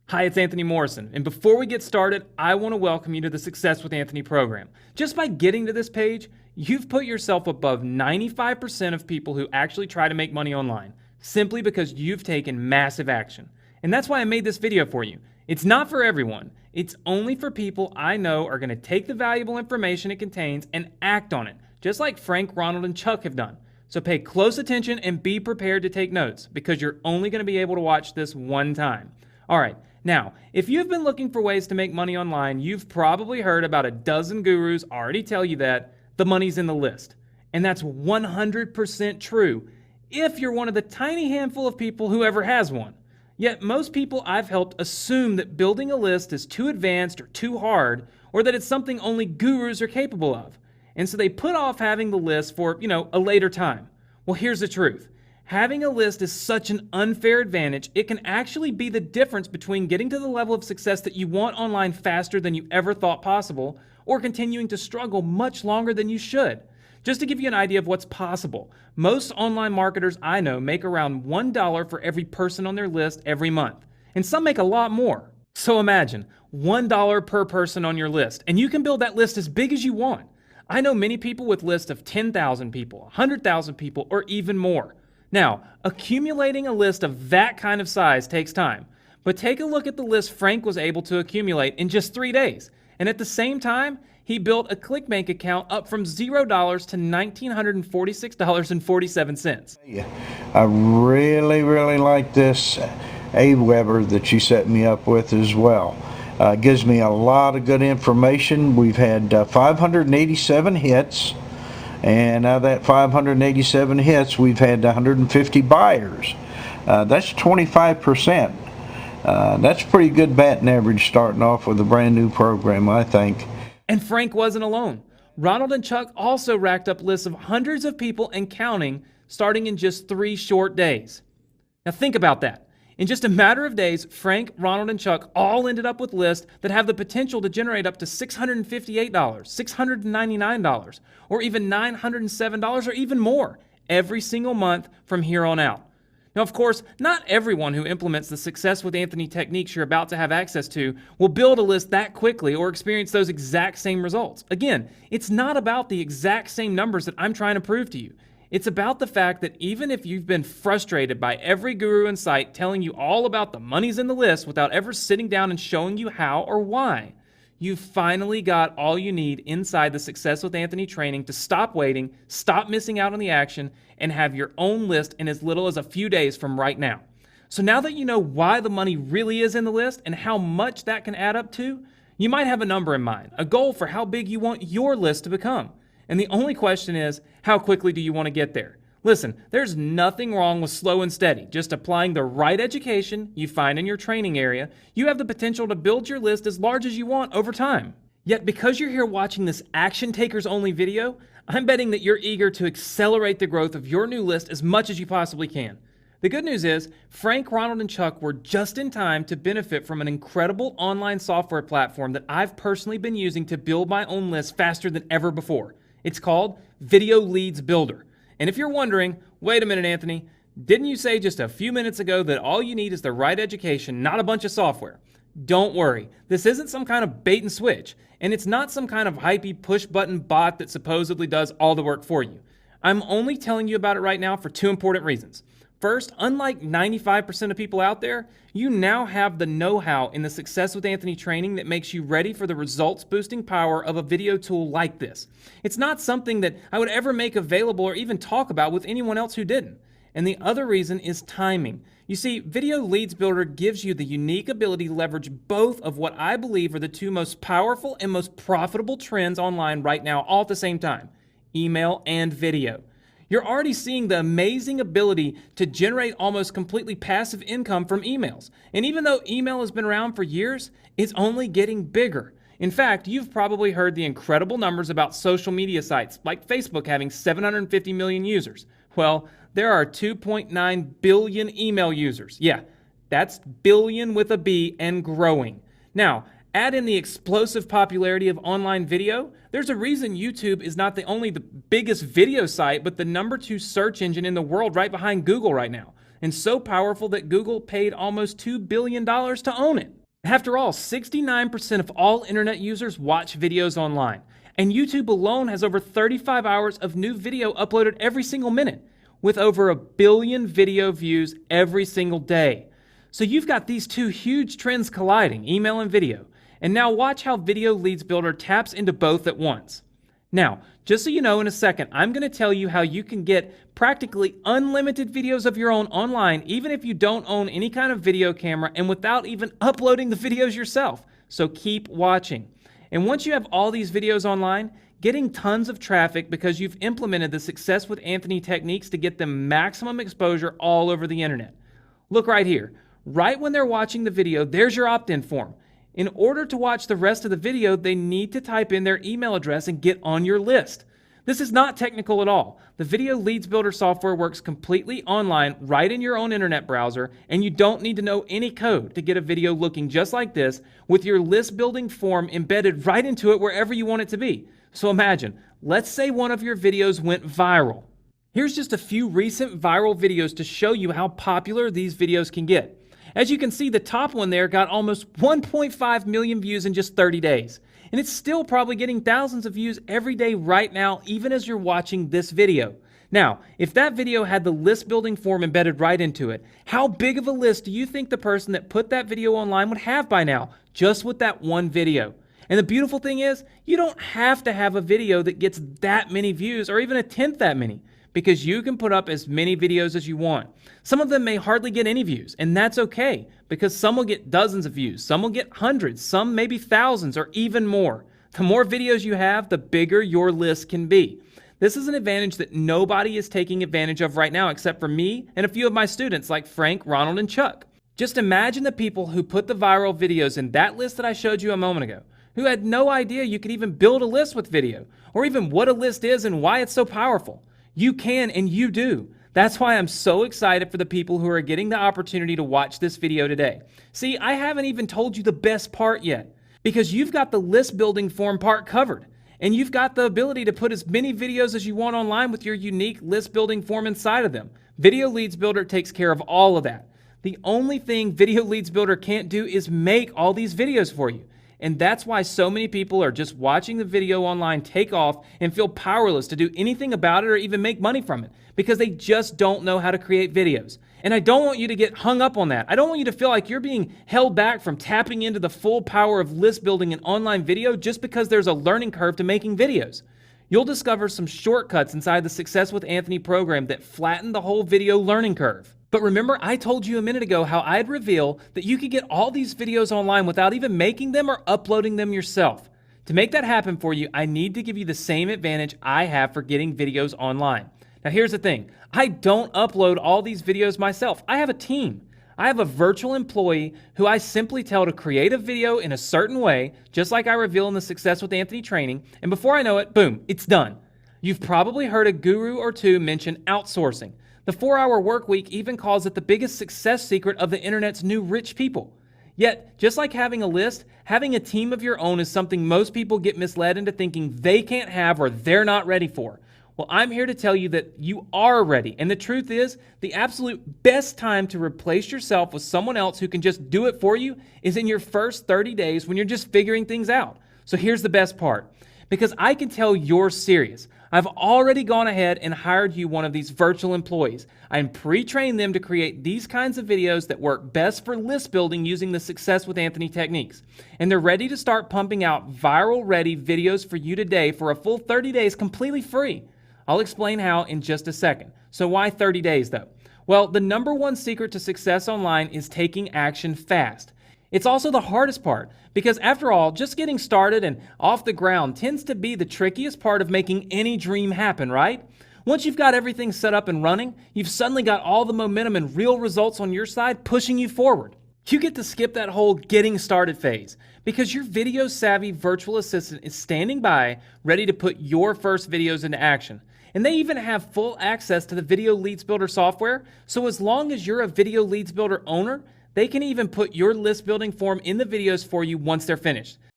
Hi, it's Anthony Morrison, and before we get started, I want to welcome you to the Success with Anthony program. Just by getting to this page, you've put yourself above 95% of people who actually try to make money online, simply because you've taken massive action. And that's why I made this video for you. It's not for everyone. It's only for people I know are going to take the valuable information it contains and act on it, just like Frank, Ronald, and Chuck have done. So pay close attention and be prepared to take notes, because you're only going to be able to watch this one time. All right. Now, if you've been looking for ways to make money online, you've probably heard about a dozen gurus already tell you that the money's in the list. And that's 100% true if you're one of the tiny handful of people who ever has one. Yet most people I've helped assume that building a list is too advanced or too hard, or that it's something only gurus are capable of. And so they put off having the list for, a later time. Well, here's the truth. Having a list is such an unfair advantage, it can actually be the difference between getting to the level of success that you want online faster than you ever thought possible, or continuing to struggle much longer than you should. Just to give you an idea of what's possible, most online marketers I know make around $1 for every person on their list every month, and some make a lot more. So imagine, $1 per person on your list, and you can build that list as big as you want. I know many people with lists of 10,000 people, 100,000 people, or even more. Now, accumulating a list of that kind of size takes time, but take a look at the list Frank was able to accumulate in just 3 days. And at the same time, he built a ClickBank account up from $0 to $1,946.47. I really like this Aweber that you set me up with as well. Gives me a lot of good information. We've had 587 hits. And out of that 587 hits, we've had 150 buyers. That's 25%. That's pretty good batting average starting off with a brand new program, I think. And Frank wasn't alone. Ronald and Chuck also racked up lists of hundreds of people and counting, starting in just 3 short days. Now think about that. In just a matter of days, Frank, Ronald, and Chuck all ended up with lists that have the potential to generate up to $658, $699, or even $907, or even more every single month from here on out. Now, of course, not everyone who implements the Success with Anthony techniques you're about to have access to will build a list that quickly or experience those exact same results. Again, it's not about the exact same numbers that I'm trying to prove to you. It's about the fact that even if you've been frustrated by every guru in sight telling you all about the money's in the list without ever sitting down and showing you how or why, you've finally got all you need inside the Success with Anthony training to stop waiting, stop missing out on the action, and have your own list in as little as a few days from right now. So now that you know why the money really is in the list and how much that can add up to, you might have a number in mind, a goal for how big you want your list to become. And the only question is, how quickly do you want to get there? Listen, there's nothing wrong with slow and steady. Just applying the right education you find in your training area, you have the potential to build your list as large as you want over time. Yet because you're here watching this action takers only video, I'm betting that you're eager to accelerate the growth of your new list as much as you possibly can. The good news is, Frank, Ronald, and Chuck were just in time to benefit from an incredible online software platform that I've personally been using to build my own list faster than ever before. It's called Video Leads Builder. And if you're wondering, wait a minute, Anthony, didn't you say just a few minutes ago that all you need is the right education, not a bunch of software? Don't worry, this isn't some kind of bait and switch, and it's not some kind of hypey push-button bot that supposedly does all the work for you. I'm only telling you about it right now for 2 important reasons. First, unlike 95% of people out there, you now have the know-how in the Success with Anthony training that makes you ready for the results-boosting power of a video tool like this. It's not something that I would ever make available or even talk about with anyone else who didn't. And the other reason is timing. You see, Video Leads Builder gives you the unique ability to leverage both of what I believe are the 2 most powerful and most profitable trends online right now all at the same time: email and video. You're already seeing the amazing ability to generate almost completely passive income from emails. And even though email has been around for years, it's only getting bigger. In fact, you've probably heard the incredible numbers about social media sites like Facebook having 750 million users. Well, there are 2.9 billion email users. Yeah, that's billion with a B and growing. Now, add in the explosive popularity of online video, there's a reason YouTube is not only the biggest video site, but the #2 search engine in the world right behind Google right now. and so powerful that Google paid almost $2 billion to own it. After all, 69% of all internet users watch videos online, and YouTube alone has over 35 hours of new video uploaded every single minute, with over 1 billion video views every single day. So you've got these two huge trends colliding, email and video. And now watch how Video Leads Builder taps into both at once. Now, just so you know, in a second, I'm going to tell you how you can get practically unlimited videos of your own online, even if you don't own any kind of video camera and without even uploading the videos yourself. So keep watching. And once you have all these videos online, getting tons of traffic because you've implemented the Success with Anthony techniques to get them maximum exposure all over the internet. Look right here. Right when they're watching the video, there's your opt-in form. In order to watch the rest of the video, they need to type in their email address and get on your list. This is not technical at all. The Video Leads Builder software works completely online right in your own internet browser, and you don't need to know any code to get a video looking just like this with your list building form embedded right into it wherever you want it to be. So imagine, let's say one of your videos went viral. Here's just a few recent viral videos to show you how popular these videos can get. As you can see, the top one there got almost 1.5 million views in just 30 days. And it's still probably getting thousands of views every day right now, even as you're watching this video. Now, if that video had the list building form embedded right into it, how big of a list do you think the person that put that video online would have by now, just with that one video? And the beautiful thing is, you don't have to have a video that gets that many views or even a tenth that many, because you can put up as many videos as you want. Some of them may hardly get any views, and that's okay, because some will get dozens of views, some will get hundreds, some maybe thousands or even more. The more videos you have, the bigger your list can be. This is an advantage that nobody is taking advantage of right now except for me and a few of my students like Frank, Ronald, and Chuck. Just imagine the people who put the viral videos in that list that I showed you a moment ago, who had no idea you could even build a list with video, or even what a list is and why it's so powerful. You can, and you do. That's why I'm so excited for the people who are getting the opportunity to watch this video today. See, I haven't even told you the best part yet, because you've got the list building form part covered, and you've got the ability to put as many videos as you want online with your unique list building form inside of them. Video Leads Builder takes care of all of that. The only thing Video Leads Builder can't do is make all these videos for you. And that's why so many people are just watching the video online take off and feel powerless to do anything about it or even make money from it, because they just don't know how to create videos. And I don't want you to get hung up on that. I don't want you to feel like you're being held back from tapping into the full power of list building and online video just because there's a learning curve to making videos. You'll discover some shortcuts inside the Success with Anthony program that flatten the whole video learning curve. But remember, I told you a minute ago how I'd reveal that you could get all these videos online without even making them or uploading them yourself. To make that happen for you, I need to give you the same advantage I have for getting videos online. Now here's the thing, I don't upload all these videos myself. I have a team. I have a virtual employee who I simply tell to create a video in a certain way, just like I reveal in the Success with Anthony training, and before I know it, boom, it's done. You've probably heard a guru or two mention outsourcing. The 4-hour work week even calls it the biggest success secret of the internet's new rich people. Yet, just like having a list, having a team of your own is something most people get misled into thinking they can't have or they're not ready for. Well, I'm here to tell you that you are ready. And the truth is, the absolute best time to replace yourself with someone else who can just do it for you is in your first 30 days when you're just figuring things out. So here's the best part. Because I can tell you're serious. I've already gone ahead and hired you one of these virtual employees. I'm pre-trained them to create these kinds of videos that work best for list building using the Success with Anthony techniques. And they're ready to start pumping out viral-ready videos for you today for a full 30 days completely free. I'll explain how in just a second. So why 30 days though? Well, the number one secret to success online is taking action fast. It's also the hardest part because after all, just getting started and off the ground tends to be the trickiest part of making any dream happen, right? Once you've got everything set up and running, you've suddenly got all the momentum and real results on your side pushing you forward. You get to skip that whole getting started phase because your video savvy virtual assistant is standing by ready to put your first videos into action. And they even have full access to the Video Leads Builder software, so as long as you're a Video Leads Builder owner, they can even put your list building form in the videos for you once they're finished.